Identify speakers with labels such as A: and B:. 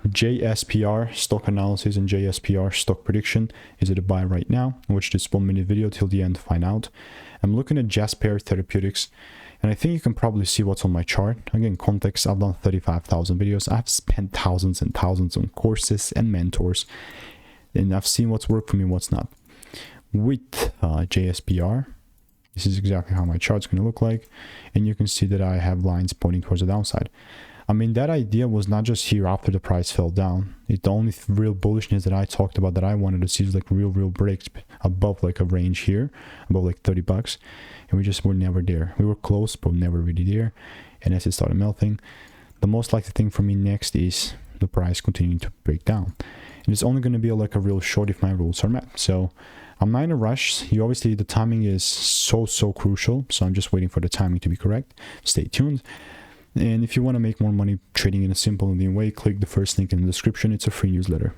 A: JSPR stock analysis and JSPR stock prediction. Is it a buy right now? Watch this 1-minute video till the end to find out. I'm looking at Jasper Therapeutics, and I think you can probably see what's on my chart. Again, context, I've done 35,000 videos. I've spent thousands and thousands on courses and mentors, and I've seen what's worked for me and what's not. With JSPR, this is exactly how my chart's going to look like, and you can see that I have lines pointing towards the downside. I mean, that idea was not just here after the price fell down. The only real bullishness that I talked about that I wanted to see was like real breaks above like a range here, above like 30 bucks. And we just were never there. We were close, but never really there. And as it started melting, the most likely thing for me next is the price continuing to break down. And it's only going to be like a real short if my rules are met. So I'm not in a rush. Obviously, the timing is so crucial. So I'm just waiting for the timing to be correct. Stay tuned. And if you want to make more money trading in a simple and clean way, click the first link in the description. It's a free newsletter.